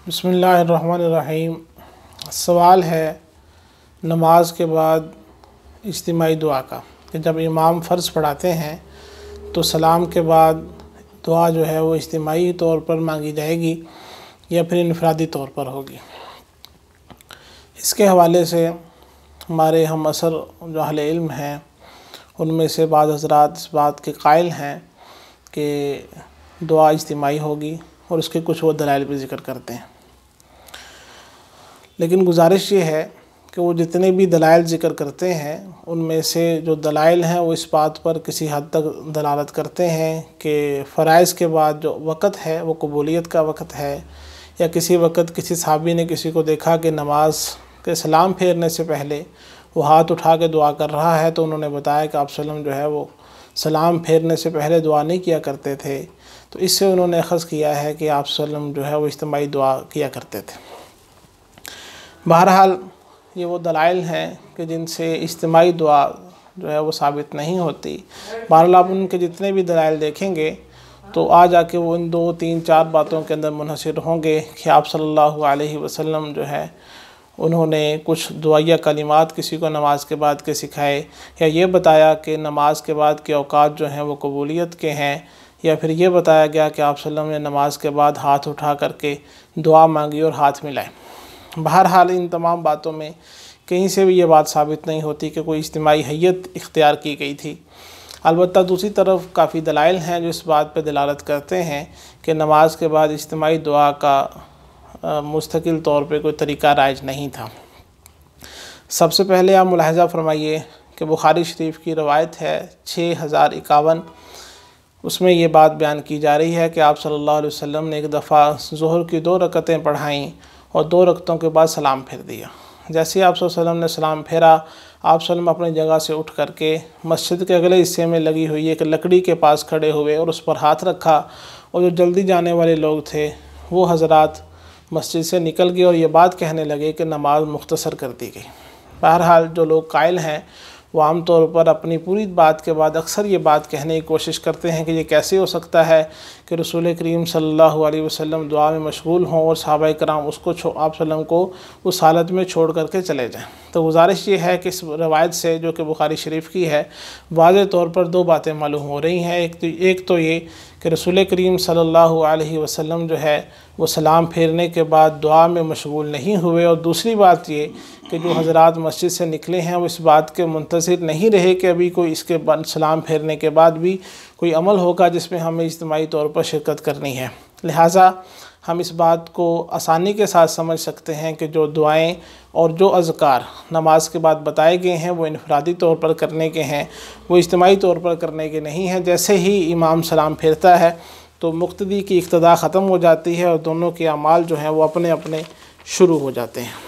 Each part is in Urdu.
بسم اللہ الرحمن الرحیم۔ سوال ہے نماز کے بعد اجتماعی دعا کا، کہ جب امام فرض پڑھاتے ہیں تو سلام کے بعد دعا جو ہے وہ اجتماعی طور پر مانگی جائے گی یا پھر انفرادی طور پر ہوگی۔ اس کے حوالے سے ہمارے ہم عصر جو اہل علم ہیں ان میں سے بعض حضرات اس بات کے قائل ہیں کہ دعا اجتماعی ہوگی، اور اس کے کچھ وہ دلائل بھی ذکر کرتے ہیں۔ لیکن گزارش یہ ہے کہ وہ جتنے بھی دلائل ذکر کرتے ہیں ان میں سے جو دلائل ہیں وہ اس بات پر کسی حد تک دلالت کرتے ہیں کہ فرائض کے بعد جو وقت ہے وہ قبولیت کا وقت ہے، یا کسی وقت کسی صحابی نے کسی کو دیکھا کہ نماز کے سلام پھیرنے سے پہلے وہ ہاتھ اٹھا کے دعا کر رہا ہے، تو انہوں نے بتایا کہ آپ صلی اللہ علیہ وسلم جو ہے وہ سلام پھیرنے سے پہلے دعا نہیں کیا کرتے تھے، تو اس سے انہوں نے اخذ کیا ہے کہ آپ صلی اللہ علیہ وسلم جو ہے وہ اجتماعی دعا کیا کرتے تھے۔ بہرحال یہ وہ دلائل ہیں کہ جن سے اجتماعی دعا جو ہے وہ ثابت نہیں ہوتی۔ بہرحال آپ ان کے جتنے بھی دلائل دیکھیں گے تو آ جا کے وہ ان 2 3 4 باتوں کے اندر منحصر ہوں گے کہ آپ صلی اللہ علیہ وسلم جو ہے انہوں نے کچھ دعائیہ کلمات کسی کو نماز کے بعد کے سکھائے، یا یہ بتایا کہ نماز کے بعد کے اوقات جو ہیں وہ قبولیت کے ہیں، یا پھر یہ بتایا گیا کہ آپ صلی اللہ علیہ وسلم نے نماز کے بعد ہاتھ اٹھا کر کے دعا مانگی اور ہاتھ ملائے۔ بہرحال ان تمام باتوں میں کہیں سے بھی یہ بات ثابت نہیں ہوتی کہ کوئی اجتماعی حیت اختیار کی گئی تھی۔ البتہ دوسری طرف کافی دلائل ہیں جو اس بات پہ دلالت کرتے ہیں کہ نماز کے بعد اجتماعی دعا کا مستقل طور پہ کوئی طریقہ رائج نہیں تھا۔ سب سے پہلے آپ ملاحظہ فرمائیے کہ بخاری شریف کی روایت ہے 6051، اس میں یہ بات بیان کی جا رہی ہے کہ آپ صلی اللہ علیہ وسلم نے ایک دفعہ ظہر کی 2 رکعتیں پڑھائیں اور 2 رکعتوں کے بعد سلام پھیر دیا۔ جیسے آپ صلی اللہ علیہ وسلم نے سلام پھیرا، آپ صلی اللہ علیہ وسلم اپنی جگہ سے اٹھ کر کے مسجد کے اگلے حصے میں لگی ہوئی ایک لکڑی کے پاس کھڑے ہوئے اور اس پر ہاتھ رکھا، اور جو جلدی جانے والے لوگ تھے وہ حضرات مسجد سے نکل گئے اور یہ بات کہنے لگے کہ نماز مختصر کر دی گئی۔ بہرحال جو لوگ قائل ہیں وہ عام طور پر اپنی پوری بات کے بعد اکثر یہ بات کہنے کی کوشش کرتے ہیں کہ یہ کیسے ہو سکتا ہے کہ رسول کریم صلی اللہ علیہ وسلم دعا میں مشغول ہوں اور صحابہ کرام اس کو آپ صلی اللہ علیہ وسلم کو اس حالت میں چھوڑ کر کے چلے جائیں۔ تو گزارش یہ ہے کہ اس روایت سے جو کہ بخاری شریف کی ہے واضح طور پر 2 باتیں معلوم ہو رہی ہیں۔ ایک تو یہ کہ رسول کریم صلی اللہ علیہ وسلم جو ہے وہ سلام پھیرنے کے بعد دعا میں مشغول نہیں ہوئے، اور دوسری بات یہ کہ جو حضرات مسجد سے نکلے ہیں وہ اس بات کے منتظر نہیں رہے کہ ابھی کوئی اس کے بعد سلام پھیرنے کے بعد بھی کوئی عمل ہوگا جس میں ہمیں اجتماعی طور پر شرکت کرنی ہے۔ لہٰذا ہم اس بات کو آسانی کے ساتھ سمجھ سکتے ہیں کہ جو دعائیں اور جو اذکار نماز کے بعد بتائے گئے ہیں وہ انفرادی طور پر کرنے کے ہیں، وہ اجتماعی طور پر کرنے کے نہیں ہیں۔ جیسے ہی امام سلام پھیرتا ہے تو مقتدی کی اقتداء ختم ہو جاتی ہے اور دونوں کے اعمال جو ہیں وہ اپنے اپنے شروع ہو جاتے ہیں۔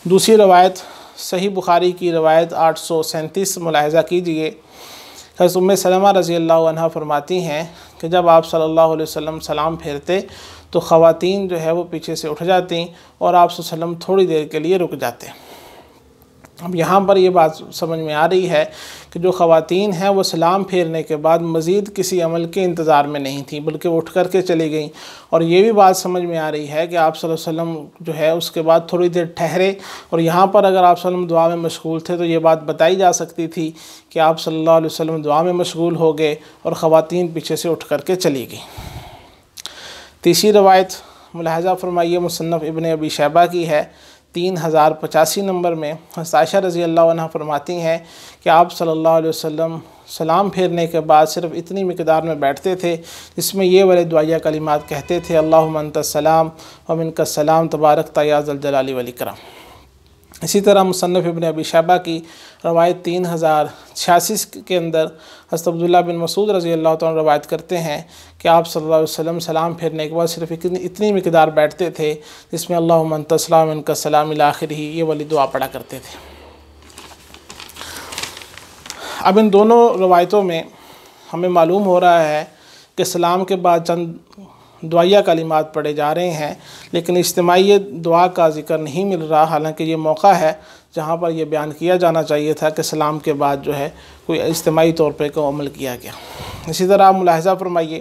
دوسری روایت صحیح بخاری کی روایت 837 ملاحظہ کیجئے۔ حضرت ام سلمہ رضی اللہ عنہ فرماتی ہیں کہ جب آپ صلی اللہ علیہ وسلم سلام پھیرتے تو خواتین جو ہے وہ پیچھے سے اٹھ جاتیں اور آپ صلی اللہ علیہ وسلم تھوڑی دیر کے لیے رک جاتے۔ اب یہاں پر یہ بات سمجھ میں آ رہی ہے کہ جو خواتین ہیں وہ سلام پھیرنے کے بعد مزید کسی عمل کے انتظار میں نہیں تھیں، بلکہ وہ اٹھ کر کے چلی گئیں، اور یہ بھی بات سمجھ میں آ رہی ہے کہ آپ صلی اللہ علیہ وسلم جو ہے اس کے بعد تھوڑی دیر ٹھہرے، اور یہاں پر اگر آپ صلی اللہ علیہ وسلم دعا میں مشغول تھے تو یہ بات بتائی جا سکتی تھی کہ آپ صلی اللہ علیہ وسلم دعا میں مشغول ہو گئے اور خواتین پیچھے سے اٹھ کر کے چلی گئیں۔ تیسری روایت ملاحظہ فرمائیے مصنف ابن ابی شیبہ کی ہے 3085 نمبر میں۔ حضرت عائشہ رضی اللہ عنہ فرماتی ہیں کہ آپ صلی اللہ علیہ وسلم سلام پھیرنے کے بعد صرف اتنی مقدار میں بیٹھتے تھے جس میں یہ والے دعائیہ کلمات کہتے تھے، اللہم انت السلام ومنک السلام تبارکت یا ذا الجلال والاکرام۔ اسی طرح مصنف ابن ابی شیبہ کی روایت 3086 کے اندر حضرت عبداللہ بن مسعود رضی اللہ تعالیٰ روایت کرتے ہیں کہ آپ صلی اللہ علیہ وسلم سلام پھیرنے کے بعد صرف اتنی مقدار بیٹھتے تھے جس میں اللہم انت السلام ومنک السلام الی آخرہ یہ والی دعا پڑھا کرتے تھے۔ اب ان دونوں روایتوں میں ہمیں معلوم ہو رہا ہے کہ سلام کے بعد چند دعائیہ کلمات پڑھے جا رہے ہیں، لیکن اجتماعی دعا کا ذکر نہیں مل رہا، حالانکہ یہ موقع ہے جہاں پر یہ بیان کیا جانا چاہیے تھا کہ سلام کے بعد جو ہے کوئی اجتماعی طور پہ کوئی عمل کیا گیا۔ اسی طرح آپ ملاحظہ فرمائیے